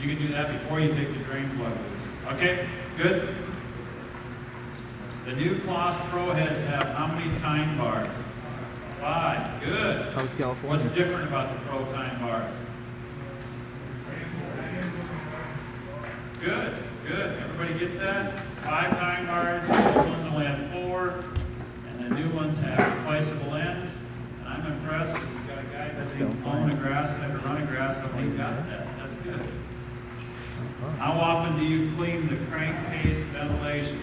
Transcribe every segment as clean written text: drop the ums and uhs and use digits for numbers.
You can do that before you take the drain plug loose. Okay, good. The new Kloss Pro heads have how many time bars? 5. Good. How's California? What's different about the Pro time bars? Good, good. Everybody get that? 5 time bars. The old ones only have 4, and the new ones have replaceable ends. And I'm impressed because we've got a guy that's even mowing a grass and ever run a grass, so he got that. That's good. How often do you clean the crankcase ventilation?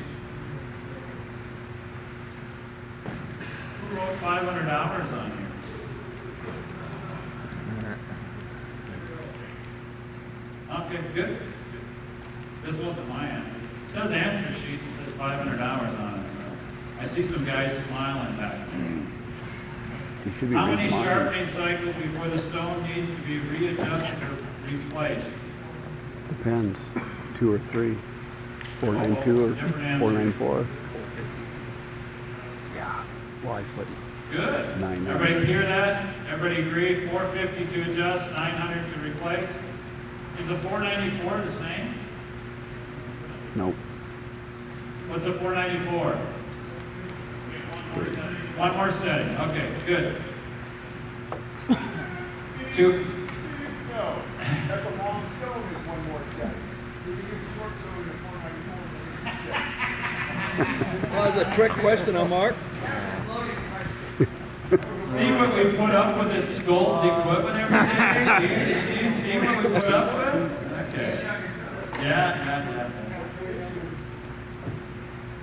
Who wrote 500 hours on here? Okay, good. This wasn't my answer. It says answer sheet and says 500 hours on it, so I see some guys smiling back there. How many sharpening cycles before the stone needs to be readjusted or replaced? Depends. 2 or 3. 492 or 494. Yeah. Well, I put Good. 900. Everybody hear that? Everybody agree? 450 to adjust, 900 to replace. Is a 494 the same? Nope. What's a 494? One more setting. Okay, good. 2. No, that's a long stone is one more set. You can use a short stone at 494. Well, that's a trick question on Mark. See what we put up with at Skolt's equipment every day? Do you see what we put up with? Okay. Yeah.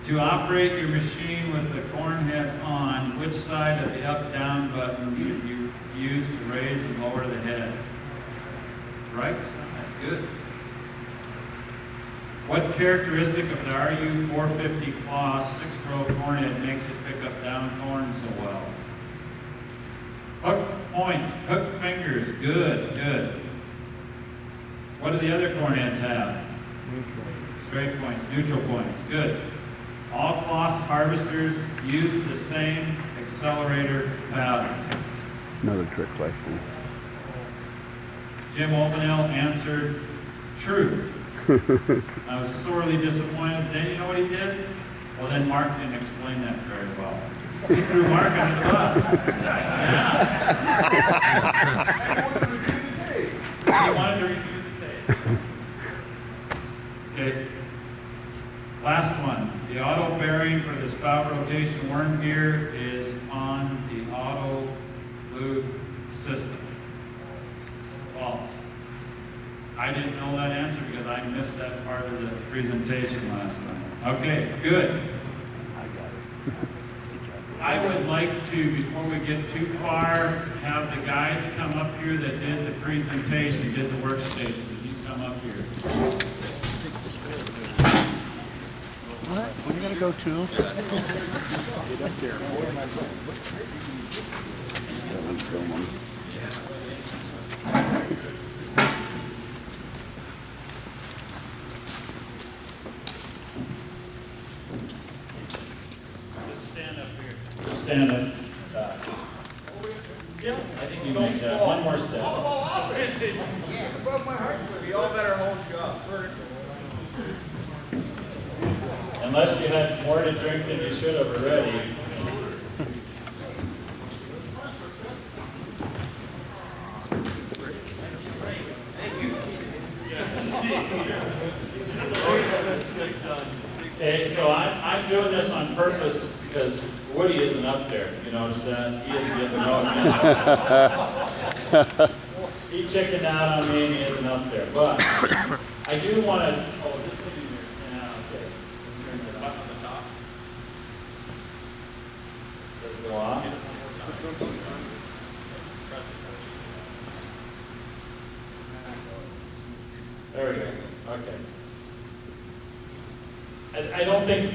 To operate your machine with the corn head on, which side of the up-down button should you use to raise and lower the head? Right side. Good. What characteristic of the RU450 Kloss 6-row corn head makes it pick up down corn so well? Hooked points, hooked fingers, good. What do the other corn heads have? Straight points, neutral points, good. All Kloss harvesters use the same accelerator values. Another trick question. Jim Olbanell answered true. I was sorely disappointed. Then you know what he did? Well, then Mark didn't explain that very well. He threw Mark under the bus. He wanted to review the tape. Okay. Last one. The auto bearing for the spout rotation worm gear is on the auto lube system. False. I didn't know that answer because I missed that part of the presentation last time. Okay, good. I would like to, before we get too far, have the guys come up here that did the presentation, did the workstation. Would you come up here? What? Where you gonna go to? Get up there. Just stand up here. Just stand up. Yeah, I think you make that. One more step. Above my height. We all better hold you up. Unless you had more to drink than you should have already. Okay, so I'm doing this on purpose because Woody isn't up there. You notice that? He isn't getting no. He chickened out on me and he isn't up there. But I do want to. Oh, this thing in here. Yeah, okay. Turn it up on the top. Does it go off? There we go. Okay. I don't think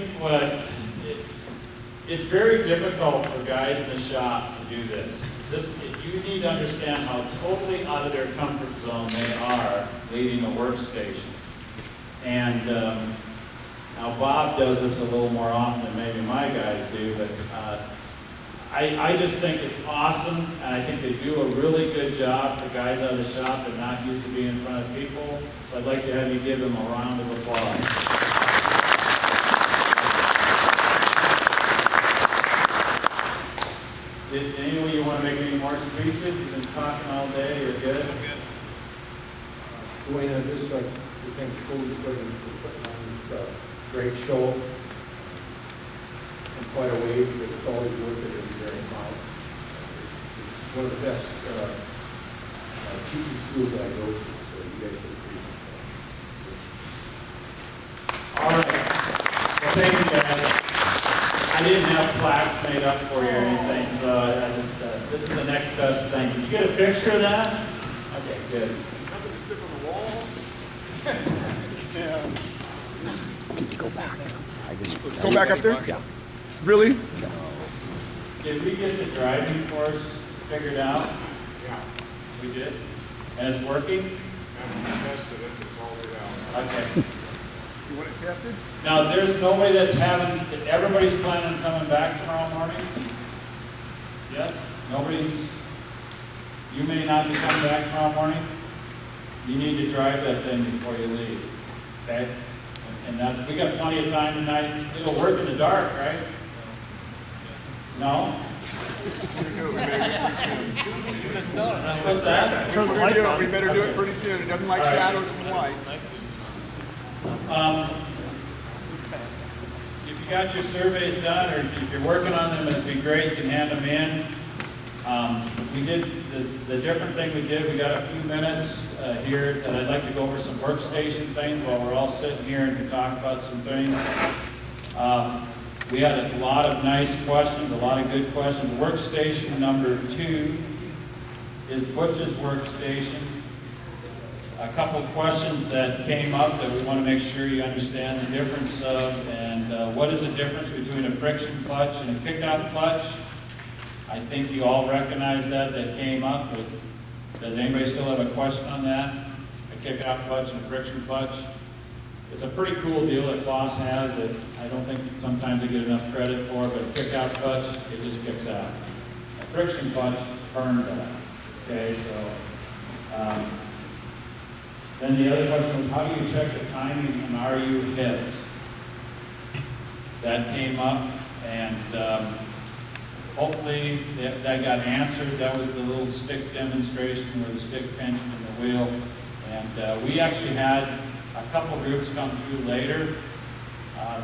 it's very difficult for guys in the shop to do this. You need to understand how totally out of their comfort zone they are leading a workstation. And now Bob does this a little more often than maybe my guys do, but I just think it's awesome, and I think they do a really good job for guys out of the shop that are not used to being in front of people. So I'd like to have you give them a round of applause. Did anyone you want to make any more speeches? You've been talking all day. You're good. Dwayne, I'd just like to thank school department for putting on this great show. In quite a ways, but it's always worth it every year. It's one of the best teaching schools that I go to, so you guys should appreciate that. All right. Well, thank you, guys. I didn't have plaques made up for you or anything, so I just, this is the next best thing. Did you get a picture of that? Okay, good. Nothing to stick on the wall. Can you go back? I didn't. Go back up there? Yeah. Really? Did we get the driving course figured out? Yeah. We did? And it's working? Tested it, it's all laid out. Okay. You want it tested? Now, there's no way that's everybody's planning on coming back tomorrow morning? Yes? You may not be coming back tomorrow morning? You need to drive that thing before you leave, okay? And that, we got plenty of time tonight. It'll work in the dark, right? No? What's that? We better do it pretty soon. It doesn't like shadows from lights. If you got your surveys done, or if you're working on them, it'd be great. You can hand them in. We did the different thing we did. We got a few minutes here that I'd like to go over some workstation things while we're all sitting here and can talk about some things. We had a lot of nice questions, a lot of good questions. Workstation number 2 is Butch's workstation. A couple of questions that came up that we want to make sure you understand the difference of, and what is the difference between a friction clutch and a kick-out clutch? I think you all recognize that came up. Does anybody still have a question on that? A kick-out clutch and a friction clutch? It's a pretty cool deal that Kloss has that I don't think sometimes they get enough credit for, but a kick-out clutch, it just kicks out. A friction clutch burns out. Okay, so then the other question was, how do you check the timing on RU hits? That came up, and hopefully that got answered. That was the little stick demonstration where the stick pinched in the wheel. And we actually had a couple groups come through later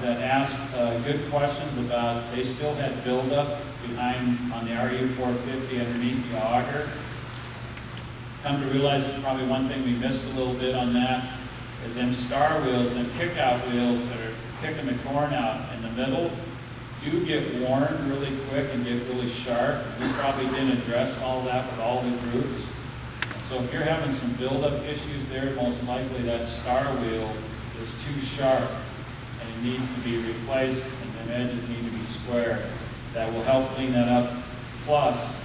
that asked good questions about, they still had buildup behind on the RU450 underneath the auger. Come to realize that probably one thing we missed a little bit on that is them star wheels, them kick-out wheels that are kicking the corn out in the middle do get worn really quick and get really sharp. We probably didn't address all that with all the groups. So if you're having some buildup issues there, most likely that star wheel is too sharp and it needs to be replaced, and the edges need to be square. That will help clean that up. Plus,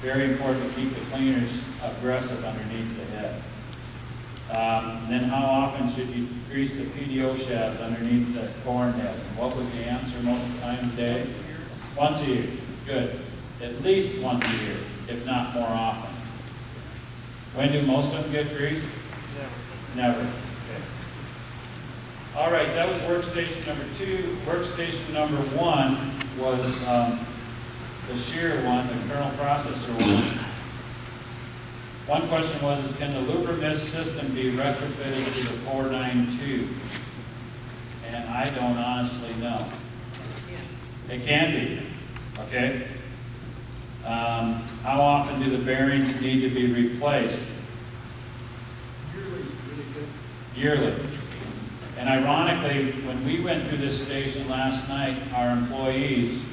very important to keep the cleaners aggressive underneath the head. And then how often should you grease the PDO shafts underneath the corn head? And what was the answer most of the time today? Once a year. Good. At least once a year, if not more often. When do most of them get greased? Never. Okay. All right, that was workstation number 2. Workstation number 1 was the shear one, the kernel processor one. One question was, can the Lubrimist system be retrofitted to the 492? And I don't honestly know. It can be, okay? How often do the bearings need to be replaced? Yearly. And ironically, when we went through this station last night, our employees,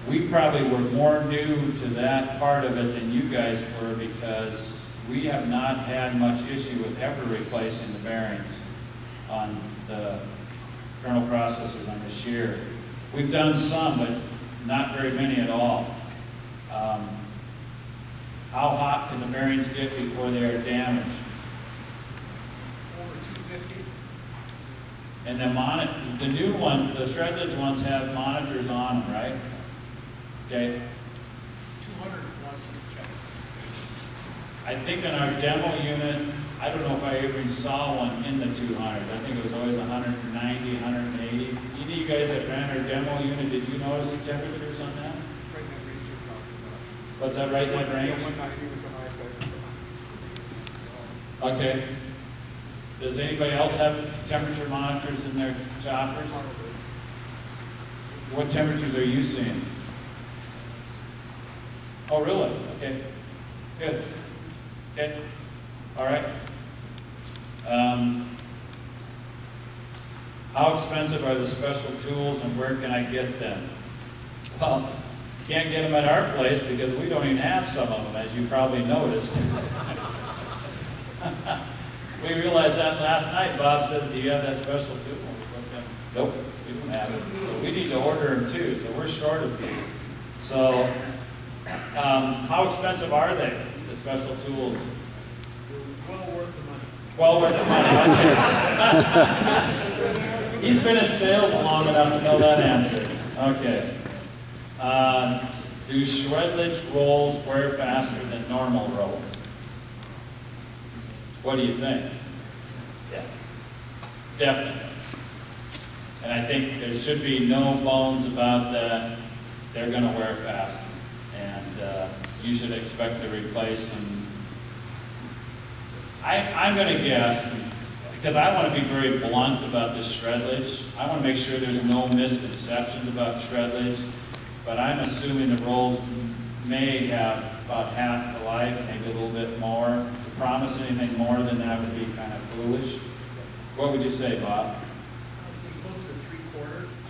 we probably were more new to that part of it than you guys were, because we have not had much issue with ever replacing the bearings on the kernel processors on the shear. We've done some, but not very many at all. How hot can the bearings get before they are damaged? Over 250. And the new one, the threadless ones have monitors on them, right? Okay. I think in our demo unit, I don't know if I even saw one in the 200s. I think it was always 190, 180. Any of you guys that ran our demo unit, did you notice the temperatures on that? Right in that range is about, What's that, right in that range? 190 was the highest I ever saw. Okay. Does anybody else have temperature monitors in their choppers? What temperatures are you seeing? Oh, really? Okay. Good. Okay. All right. How expensive are the special tools and where can I get them? Well, you can't get them at our place because we don't even have some of them, as you probably noticed. We realized that last night. Bob says, do you have that special tool? Nope, we don't have it. So we need to order them too, so we're short of few. So, how expensive are they, the special tools? Well worth the money. Well worth the money, okay. He's been in sales long enough to know that answer. Okay. Do shredlage rolls wear faster than normal rolls? What do you think? Yeah. Definitely. And I think there should be no bones about that. They're going to wear faster. And you should expect to replace them. I'm going to guess, because I want to be very blunt about this shredlage. I want to make sure there's no misconceptions about shredlage. But I'm assuming the rolls may have about half the life, maybe a little bit more. To promise anything more than that would be kind of foolish. What would you say, Bob? I would say close to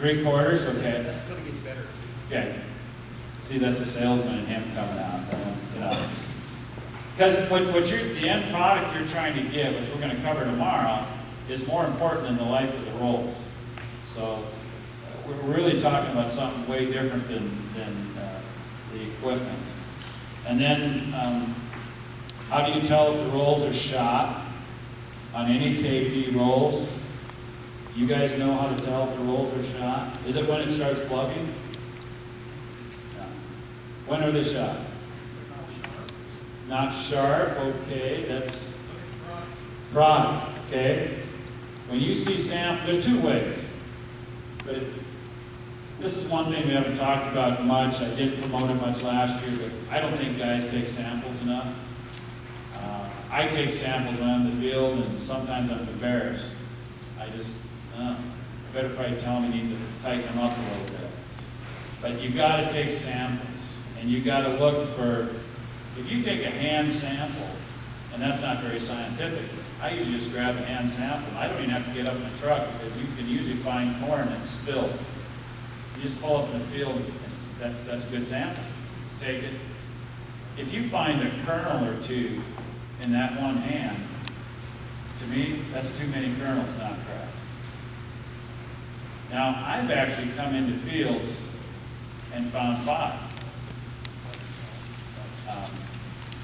3/4. 3/4? Okay. That's going to get better. Okay. See, that's a salesman in him coming out. You know. Because the end product you're trying to get, which we're going to cover tomorrow, is more important than the life of the rolls. So we're really talking about something way different than the equipment. And then, how do you tell if the rolls are shot on any KP rolls? You guys know how to tell if the rolls are shot? Is it when it starts plugging? No. When are they shot? Not sharp, okay, that's product, okay? When you see sample, there's two ways. But this is one thing we haven't talked about much. I didn't promote it much last year, but I don't think guys take samples enough. I take samples when I'm in the field, and sometimes I'm embarrassed. I just, I better probably tell him he needs to tighten them up a little bit. But you gotta take samples, and you gotta look for, if you take a hand sample, and that's not very scientific, I usually just grab a hand sample. I don't even have to get up in the truck because you can usually find corn that's spilled. You just pull up in the field, and that's a good sample. Just take it. If you find a kernel or two in that one hand, to me, that's too many kernels not cracked. Now, I've actually come into fields and found 5.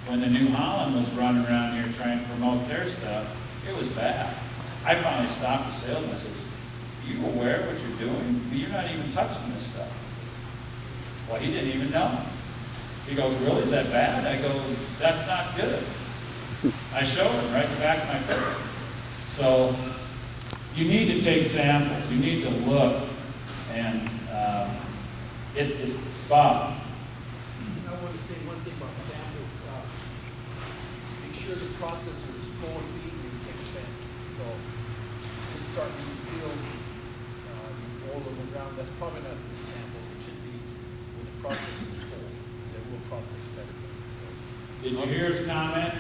When the New Holland was running around here trying to promote their stuff, it was bad. I finally stopped the salesman and says, "Are you aware of what you're doing? You're not even touching this stuff." Well, he didn't even know. He goes, "Really, is that bad?" I go, "That's not good." I showed him right in the back of my book. So you need to take samples. You need to look. And it's Bob. I want to say one thing about samples. Make sure the processor is full of feed when you take a sample. So just start with the field, you roll on the ground. That's probably not a good sample. It should be when the processor is full. That will process better. So, Did you hear his comment?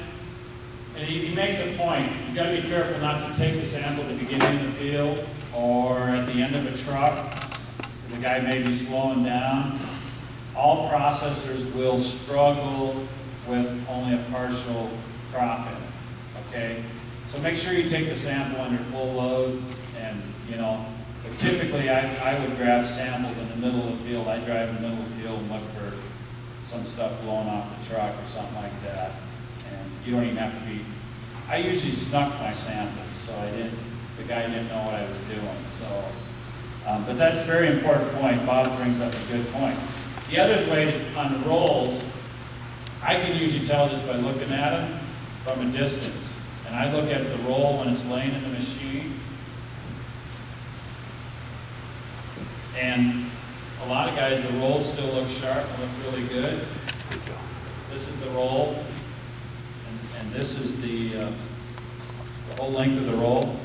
And he makes a point. You've got to be careful not to take the sample at the beginning of the field or at the end of a truck, because the guy may be slowing down. All processors will struggle with only a partial crop in it, okay? So make sure you take the sample under full load, and, you know, but typically I would grab samples in the middle of the field. I drive in the middle of the field and look for some stuff blowing off the truck or something like that. And you don't even have to be, I usually snuck my samples, so the guy didn't know what I was doing, so. But that's a very important point. Bob brings up a good point. The other way on the rolls, I can usually tell just by looking at them. from a distance. And I look at the roll when it's laying in the machine. And a lot of guys, the rolls still look sharp and look really good. This is the roll, and this is the whole length of the roll.